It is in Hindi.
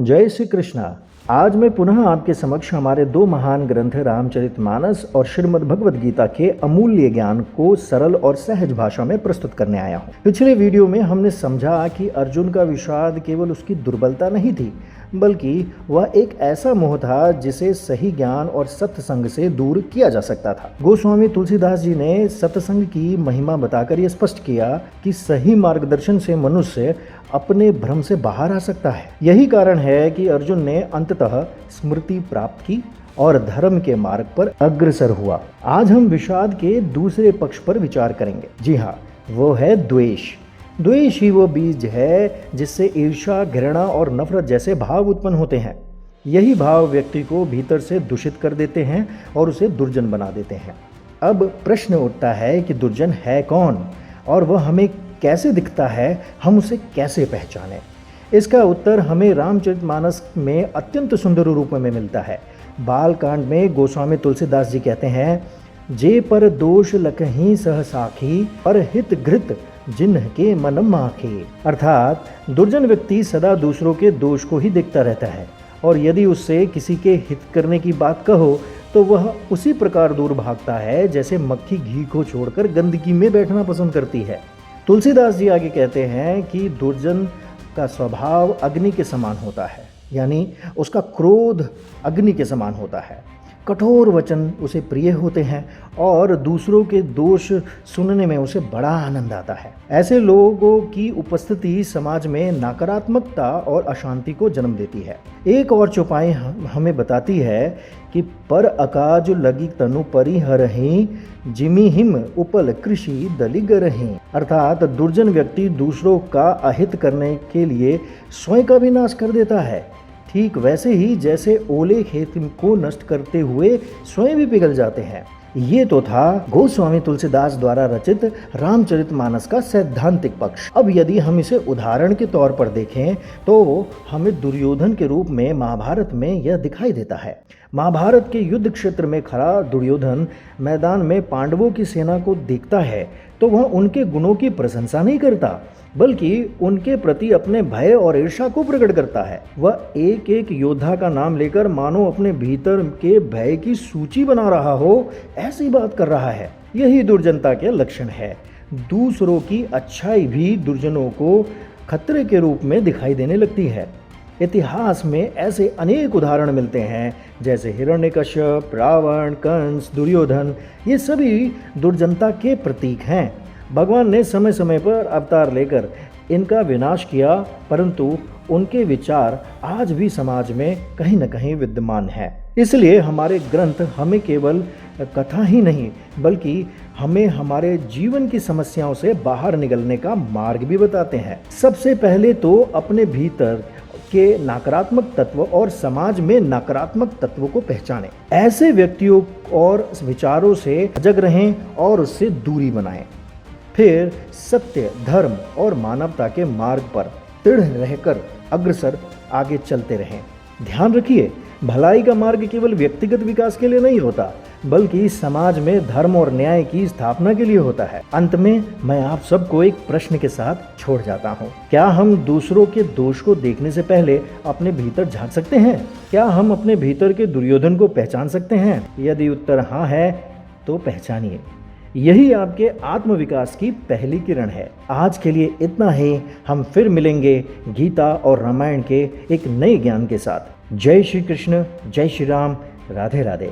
जय श्री कृष्णा। आज मैं पुनः आपके समक्ष हमारे दो महान ग्रंथ रामचरितमानस और श्रीमद् भगवद गीता के अमूल्य ज्ञान को सरल और सहज भाषा में प्रस्तुत करने आया हूँ। पिछले वीडियो में हमने समझा कि अर्जुन का विषाद केवल उसकी दुर्बलता नहीं थी, बल्कि वह एक ऐसा मोह था जिसे सही ज्ञान और सत्संग से दूर किया जा सकता था। गोस्वामी तुलसीदास जी ने सत्संग की महिमा बताकर यह स्पष्ट किया कि सही मार्गदर्शन से मनुष्य अपने भ्रम से बाहर आ सकता है। यही कारण है कि अर्जुन ने अंततः स्मृति प्राप्त की और धर्म के मार्ग पर अग्रसर हुआ। आज हम विषाद के दूसरे पक्ष पर विचार करेंगे। जी हाँ, वो है द्वेष। द्वेष ही वो बीज है जिससे ईर्ष्या, घृणा और नफरत जैसे भाव उत्पन्न होते हैं। यही भाव व्यक्ति को भीतर से दूषित कर देते हैं और उसे दुर्जन बना देते हैं। अब प्रश्न उठता है कि दुर्जन है कौन और वह हमें कैसे दिखता है, हम उसे कैसे पहचानें? इसका उत्तर हमें रामचरितमानस में अत्यंत सुंदर रूप में मिलता है। बालकांड में गोस्वामी तुलसीदास जी कहते हैं, जे पर दोष लखहीं सह साखी, पर हित घृत जिन्ह के मन माखी। अर्थात दुर्जन व्यक्ति सदा दूसरों के दोष को ही देखता रहता है और यदि उससे किसी के हित करने की बात कहो तो वह उसी प्रकार दूर भागता है जैसे मक्खी घी को छोड़कर गंदगी में बैठना पसंद करती है। तुलसीदास जी आगे कहते हैं कि दुर्जन का स्वभाव अग्नि के समान होता है, यानी उसका क्रोध अग्नि के समान होता है। कठोर वचन उसे प्रिय होते हैं और दूसरों के दोष सुनने में उसे बड़ा आनंद आता है। ऐसे लोगों की उपस्थिति समाज में नकारात्मकता और अशांति को जन्म देती है। एक और चौपाई हमें बताती है कि पर अकाज लगी तनु परिहरहीं, जिमी हिम उपल कृषि दलिगरहीं। अर्थात दुर्जन व्यक्ति दूसरों का अहित करने के लिए स्वयं का भी नाश कर देता है, ठीक वैसे ही जैसे ओले खेत को नष्ट करते हुए स्वयं भी पिघल जाते हैं। ये तो था गोस्वामी तुलसीदास द्वारा रचित रामचरितमानस का सैद्धांतिक पक्ष। अब यदि हम इसे उदाहरण के तौर पर देखें तो हमें दुर्योधन के रूप में महाभारत में यह दिखाई देता है। महाभारत के युद्ध क्षेत्र में खड़ा दुर्योधन मैदान में पांडवों की सेना को देखता है तो वह उनके गुणों की प्रशंसा नहीं करता, बल्कि उनके प्रति अपने भय और ईर्ष्या को प्रकट करता है। वह एक एक योद्धा का नाम लेकर मानो अपने भीतर के भय की सूची बना रहा हो, ऐसी बात कर रहा है। यही दुर्जनता के लक्षण है। दूसरों की अच्छाई भी दुर्जनों को खतरे के रूप में दिखाई देने लगती है। इतिहास में ऐसे अनेक उदाहरण मिलते हैं, जैसे हिरण्यकश्यप, रावण, कंस, दुर्योधन। ये सभी दुर्जनता के प्रतीक हैं। भगवान ने समय समय पर अवतार लेकर इनका विनाश किया, परंतु उनके विचार आज भी समाज में कहीं न कहीं विद्यमान है। इसलिए हमारे ग्रंथ हमें केवल कथा ही नहीं, बल्कि हमें हमारे जीवन की समस्याओं से बाहर निकलने का मार्ग भी बताते हैं। सबसे पहले तो अपने भीतर के नकारात्मक तत्व और समाज में नकारात्मक तत्वों को पहचानें। ऐसे व्यक्तियों और विचारों से सजग रहें और उससे दूरी बनाएं। फिर सत्य, धर्म और मानवता के मार्ग पर दृढ़ रहकर अग्रसर आगे चलते रहें। ध्यान रखिए, भलाई का मार्ग केवल व्यक्तिगत विकास के लिए नहीं होता, बल्कि समाज में धर्म और न्याय की स्थापना के लिए होता है। अंत में मैं आप सबको एक प्रश्न के साथ छोड़ जाता हूँ। क्या हम दूसरों के दोष को देखने से पहले अपने भीतर झांक सकते हैं? क्या हम अपने भीतर के दुर्योधन को पहचान सकते हैं? यदि उत्तर हाँ है तो पहचानिए। यही आपके आत्मविकास की पहली किरण है। आज के लिए इतना ही। हम फिर मिलेंगे गीता और रामायण के एक नए ज्ञान के साथ। जय श्री कृष्ण, जय श्री राम, राधे राधे।